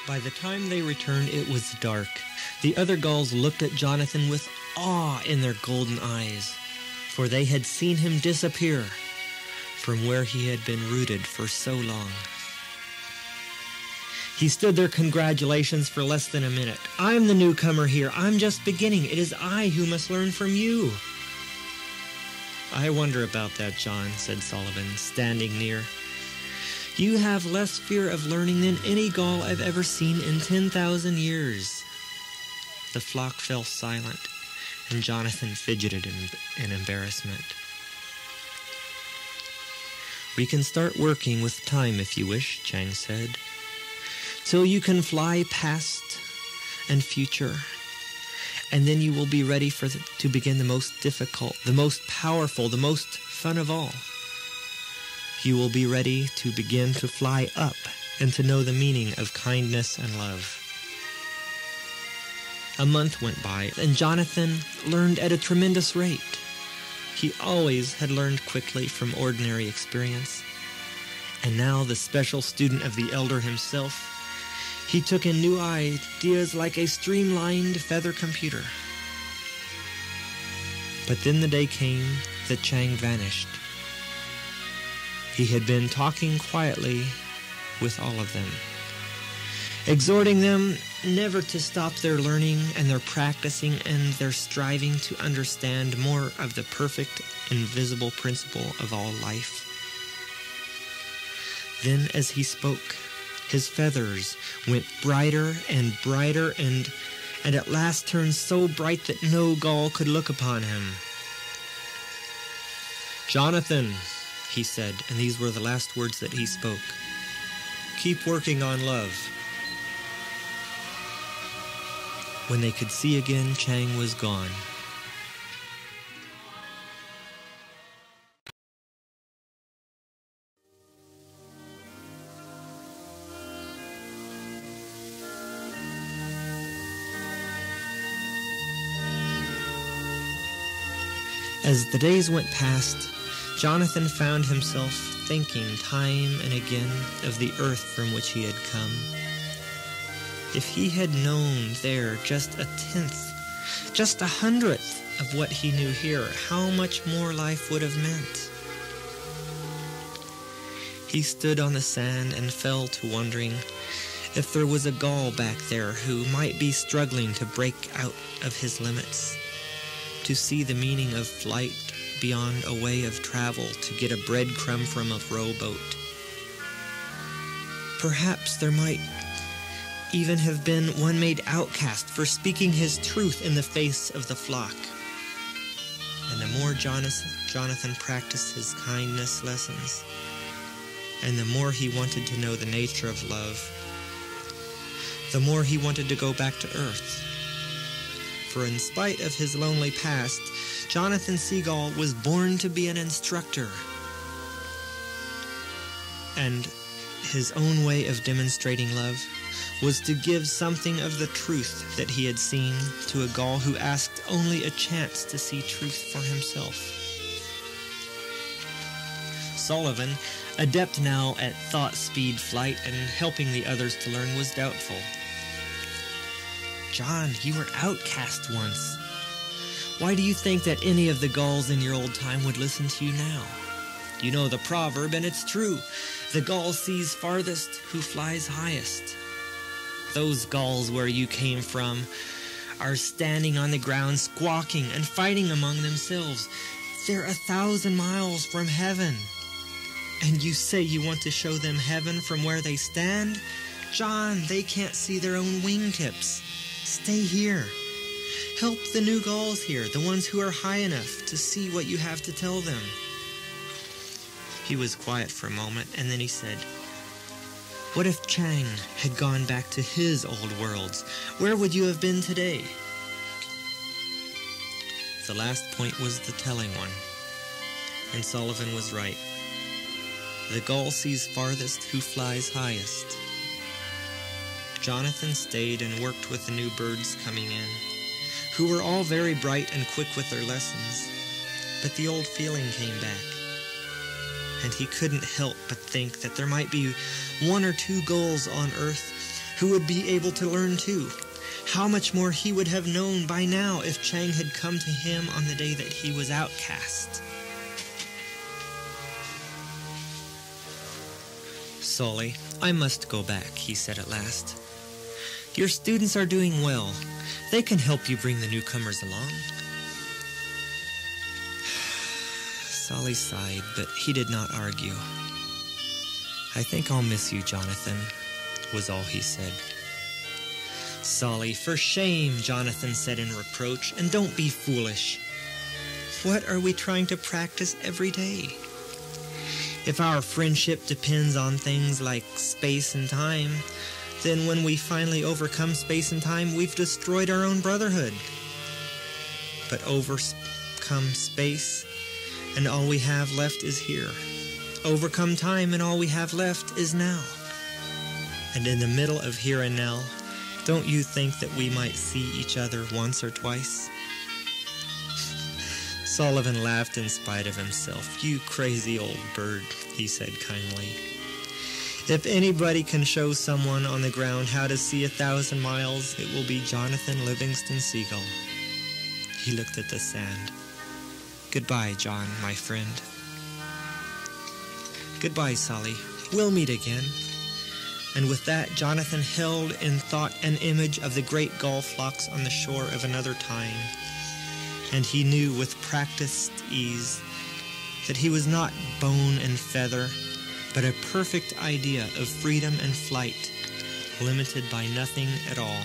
By the time they returned, it was dark. The other gulls looked at Jonathan with awe in their golden eyes, for they had seen him disappear from where he had been rooted for so long. He stood their congratulations for less than a minute. "I'm the newcomer here. I'm just beginning. It is I who must learn from you." "I wonder about that, John," said Sullivan, standing near. "You have less fear of learning than any gull I've ever seen in 10,000 years. The flock fell silent, and Jonathan fidgeted in embarrassment. "We can start working with time if you wish," Chang said, "till you can fly past and future, and then you will be ready to begin the most difficult, the most powerful, the most fun of all. You will be ready to begin to fly up and to know the meaning of kindness and love." A month went by, and Jonathan learned at a tremendous rate. He always had learned quickly from ordinary experience, and now the special student of the elder himself, he took in new ideas like a streamlined feather computer. But then the day came that Chang vanished. He had been talking quietly with all of them, exhorting them never to stop their learning and their practicing and their striving to understand more of the perfect, invisible principle of all life. Then, as he spoke, his feathers went brighter and brighter and at last turned so bright that no gull could look upon him. "Jonathan," he said, and these were the last words that he spoke, "keep working on love." When they could see again, Chang was gone. As the days went past, Jonathan found himself thinking time and again of the earth from which he had come. If he had known there just a tenth, just 100th of what he knew here, how much more life would have meant. He stood on the sand and fell to wondering if there was a gull back there who might be struggling to break out of his limits, to see the meaning of flight beyond a way of travel, to get a breadcrumb from a rowboat. Perhaps there might even have been one made outcast for speaking his truth in the face of the flock. And the more Jonathan practiced his kindness lessons, and the more he wanted to know the nature of love, the more he wanted to go back to earth. For in spite of his lonely past, Jonathan Seagull was born to be an instructor. And his own way of demonstrating love was to give something of the truth that he had seen to a gull who asked only a chance to see truth for himself. Sullivan, adept now at thought-speed flight and helping the others to learn, was doubtful. "John, you were outcast once. Why do you think that any of the gulls in your old time would listen to you now? You know the proverb, and it's true. The gull sees farthest who flies highest. Those gulls where you came from are standing on the ground squawking and fighting among themselves. They're 1,000 miles from heaven. And you say you want to show them heaven from where they stand? John, they can't see their own wingtips. Stay here. Help the new gulls here, the ones who are high enough to see what you have to tell them." He was quiet for a moment, and then he said, "What if Chang had gone back to his old worlds? Where would you have been today?" The last point was the telling one, and Sullivan was right. The gull sees farthest who flies highest. Jonathan stayed and worked with the new birds coming in, who were all very bright and quick with their lessons, but the old feeling came back, and he couldn't help but think that there might be one or two gulls on earth who would be able to learn too. How much more he would have known by now if Chang had come to him on the day that he was outcast. "Sully, I must go back," he said at last. "Your students are doing well. They can help you bring the newcomers along." Sully sighed, but he did not argue. "I think I'll miss you, Jonathan," was all he said. "Sully, for shame," Jonathan said in reproach, "and don't be foolish. What are we trying to practice every day? If our friendship depends on things like space and time, then when we finally overcome space and time, we've destroyed our own brotherhood. But overcome space, and all we have left is here. Overcome time, and all we have left is now. And in the middle of here and now, don't you think that we might see each other once or twice?" Sullivan laughed in spite of himself. "You crazy old bird," he said kindly. "If anybody can show someone on the ground how to see 1,000 miles, it will be Jonathan Livingston Seagull." He looked at the sand. "Goodbye, John, my friend." "Goodbye, Sully. We'll meet again." And with that, Jonathan held in thought an image of the great gull flocks on the shore of another time, and he knew with practiced ease that he was not bone and feather, but a perfect idea of freedom and flight, limited by nothing at all.